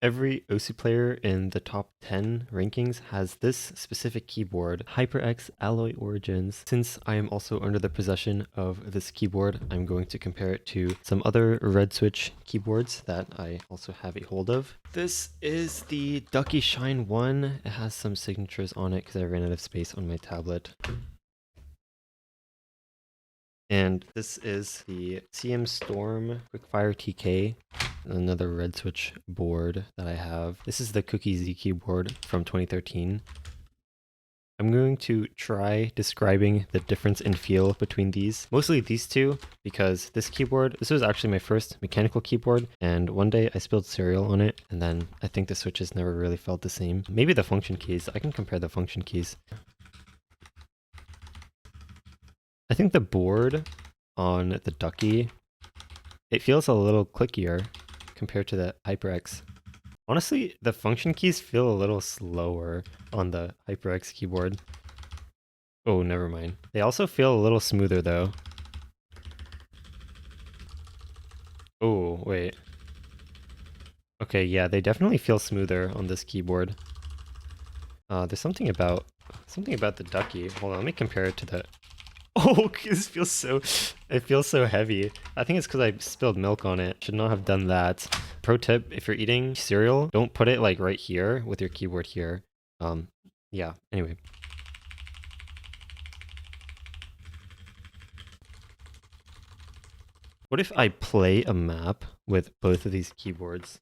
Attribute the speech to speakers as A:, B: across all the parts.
A: Every OC player in the top 10 rankings has this specific keyboard, HyperX Alloy Origins. Since I am also under the possession of this keyboard, I'm going to compare it to some other red switch keyboards that I also have a hold of. This is the Ducky Shine 1. It has some signatures on it because I ran out of space on my tablet. And this is the CM Storm Quickfire TK, another red switch board that I have. This is the Cookie Z keyboard from 2013. I'm going to try describing the difference in feel between these. Mostly these two, because this was actually my first mechanical keyboard, and one day I spilled cereal on it, and then I think the switches never really felt the same. Maybe the function keys, I can compare the function keys. I think the board on the Ducky, it feels a little clickier compared to the HyperX. Honestly, the function keys feel a little slower on the HyperX keyboard. Oh, never mind. They also feel a little smoother though. Oh, wait. Okay, yeah, they definitely feel smoother on this keyboard. There's something about the Ducky. Hold on, let me compare it to the... Oh, it feels so heavy. I think it's because I spilled milk on it. Should not have done that. Pro tip, if you're eating cereal, don't put it like right here with your keyboard here. Yeah, anyway. What if I play a map with both of these keyboards?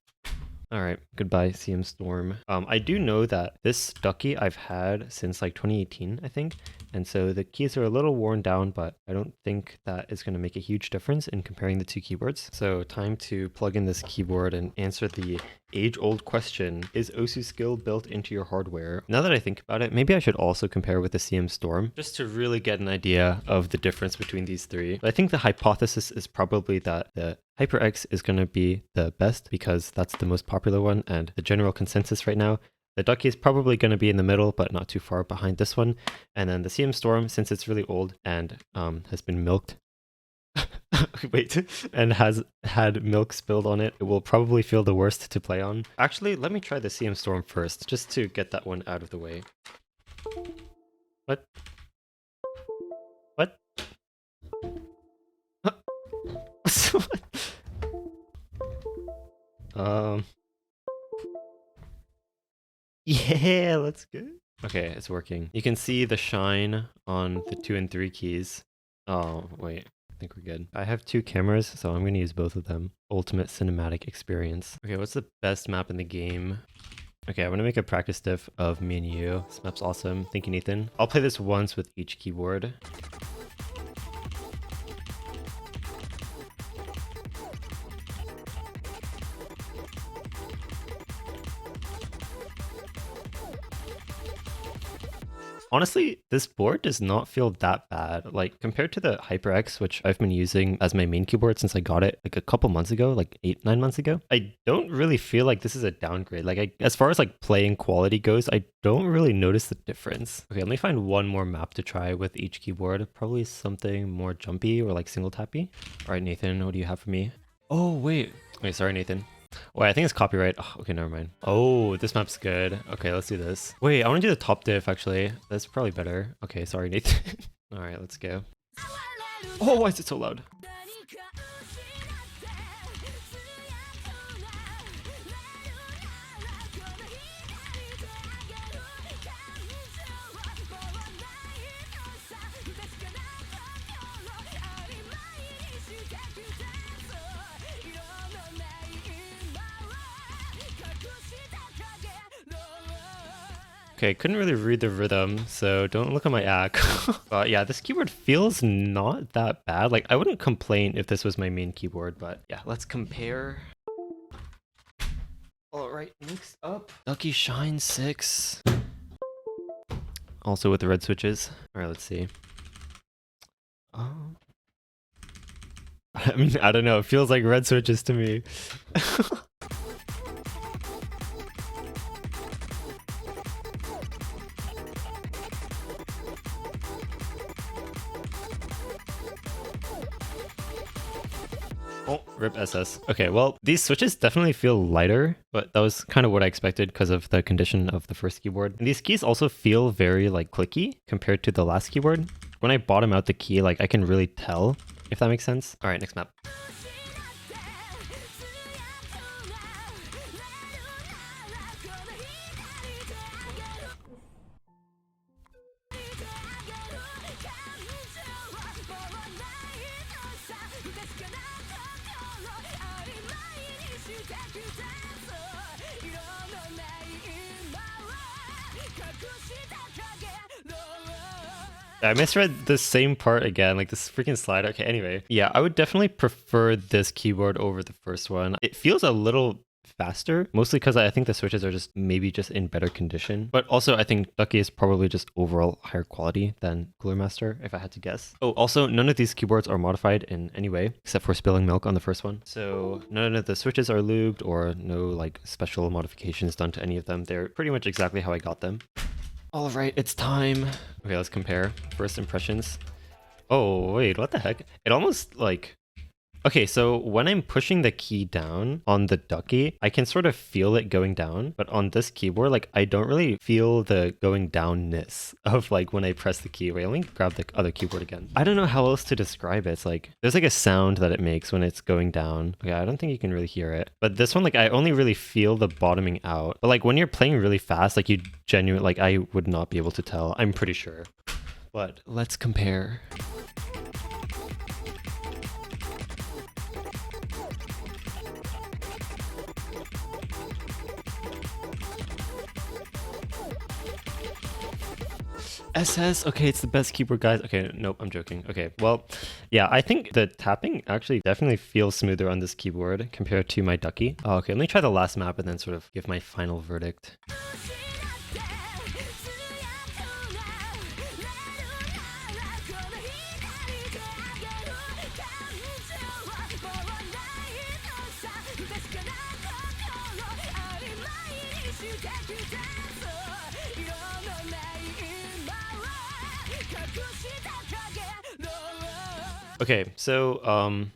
A: Alright, goodbye CM Storm. I do know that this Ducky I've had since like 2018, I think, and so the keys are a little worn down, but I don't think that is going to make a huge difference in comparing the two keyboards. So time to plug in this keyboard and answer the age-old question, is OSU skill built into your hardware? Now that I think about it, maybe I should also compare with the CM Storm, just to really get an idea of the difference between these three. But I think the hypothesis is probably that the HyperX is going to be the best because that's the most popular one, and the general consensus right now, the Ducky is probably going to be in the middle, but not too far behind this one. And then the CM Storm, since it's really old and has been milked, wait, and has had milk spilled on it, it will probably feel the worst to play on. Actually, let me try the CM Storm first, just to get that one out of the way. What? What? Yeah, let's go. Okay, it's working. You can see the shine on the 2 and 3 keys. Oh, wait. I think we're good. I have 2 cameras, so I'm going to use both of them. Ultimate cinematic experience. Okay, what's the best map in the game? Okay, I'm going to make a practice diff of me and you. This map's awesome. Thank you, Nathan. I'll play this once with each keyboard. Honestly, this board does not feel that bad. Like, compared to the HyperX, which I've been using as my main keyboard since I got it like a couple months ago, like 8-9 months ago, I don't really feel like this is a downgrade. Like, as far as like playing quality goes, I don't really notice the difference. Okay, let me find one more map to try with each keyboard. Probably something more jumpy or like single tappy. All right, Nathan, what do you have for me? Oh, wait. Wait, sorry, Nathan. Wait, I think it's copyright. Oh, okay, never mind. Oh, this map's good. Okay, let's do this. Wait, I want to do the top diff, actually. That's probably better. Okay, sorry, Nathan. All right, let's go. Oh, why is it so loud? Okay, couldn't really read the rhythm, so don't look at my act. But yeah, this keyboard feels not that bad. Like, I wouldn't complain if this was my main keyboard, but yeah, let's compare. All right, next up, Ducky Shine 6. Also with the red switches. All right, let's see. I mean, I don't know. It feels like red switches to me. Oh, rip SS. Okay, well, these switches definitely feel lighter, but that was kind of what I expected because of the condition of the first keyboard. And these keys also feel very like clicky compared to the last keyboard. When I bottom out the key, like I can really tell, if that makes sense. All right, next map. I misread the same part again, like this freaking slide. Okay, anyway. Yeah, I would definitely prefer this keyboard over the first one. It feels a little faster, mostly because I think the switches are just maybe just in better condition. But also I think Ducky is probably just overall higher quality than Cooler Master, if I had to guess. Oh, also none of these keyboards are modified in any way, except for spilling milk on the first one. So none of the switches are lubed or no like special modifications done to any of them. They're pretty much exactly how I got them. All right, it's time. Okay, let's compare first impressions. Oh, wait, what the heck? It almost like... Okay, so when I'm pushing the key down on the Ducky, I can sort of feel it going down, but on this keyboard, like I don't really feel the going downness of like when I press the key. Wait, let me grab the other keyboard again. I don't know how else to describe it. It's like, there's like a sound that it makes when it's going down. Okay, I don't think you can really hear it. But this one, like I only really feel the bottoming out. But like when you're playing really fast, like you genuinely, like I would not be able to tell, I'm pretty sure. But let's compare. SS, okay, it's the best keyboard, guys. Okay, nope, I'm joking. Okay, well, yeah, I think the tapping actually definitely feels smoother on this keyboard compared to my Ducky. Oh, okay, let me try the last map and then sort of give my final verdict. Okay, so,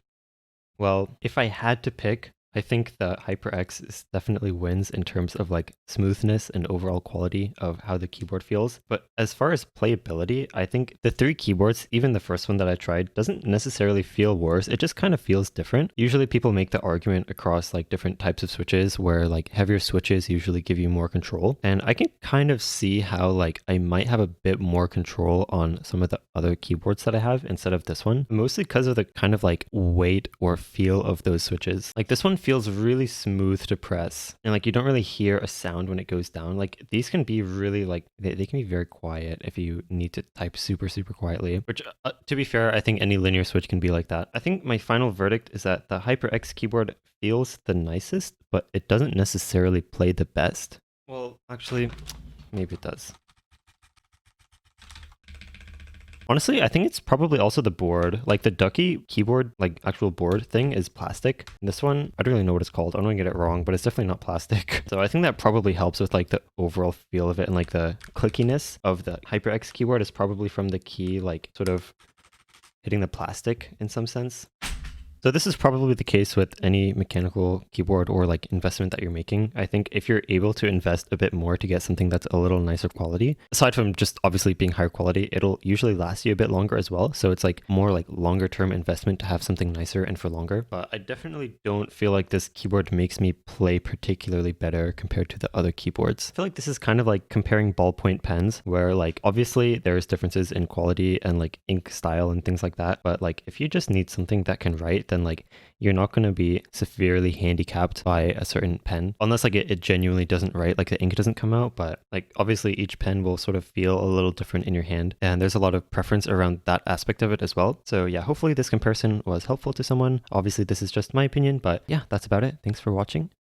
A: well, if I had to pick, I think the HyperX is definitely wins in terms of like smoothness and overall quality of how the keyboard feels. But as far as playability, I think the three keyboards, even the first one that I tried, doesn't necessarily feel worse. It just kind of feels different. Usually people make the argument across like different types of switches where like heavier switches usually give you more control. And I can kind of see how like I might have a bit more control on some of the other keyboards that I have instead of this one, mostly because of the kind of like weight or feel of those switches. Like this one feels really smooth to press and like you don't really hear a sound when it goes down. Like these can be really like they can be very quiet if you need to type super quietly, which to be fair, I think any linear switch can be like that. I think my final verdict is that the HyperX keyboard feels the nicest, but it doesn't necessarily play the best. Well, actually, maybe it does. Honestly, I think it's probably also the board. Like the Ducky keyboard, like actual board thing is plastic. And this one, I don't really know what it's called. I don't want to get it wrong, but it's definitely not plastic. So I think that probably helps with like the overall feel of it, and like the clickiness of the HyperX keyboard is probably from the key, like sort of hitting the plastic in some sense. So this is probably the case with any mechanical keyboard or like investment that you're making. I think if you're able to invest a bit more to get something that's a little nicer quality, aside from just obviously being higher quality, it'll usually last you a bit longer as well. So it's like more like longer term investment to have something nicer and for longer. But I definitely don't feel like this keyboard makes me play particularly better compared to the other keyboards. I feel like this is kind of like comparing ballpoint pens where like obviously there's differences in quality and like ink style and things like that. But like if you just need something that can write, then like you're not going to be severely handicapped by a certain pen unless like it genuinely doesn't write, like the ink doesn't come out. But like obviously each pen will sort of feel a little different in your hand, and there's a lot of preference around that aspect of it as well. So yeah, hopefully this comparison was helpful to someone. Obviously this is just my opinion, but yeah, that's about it. Thanks for watching.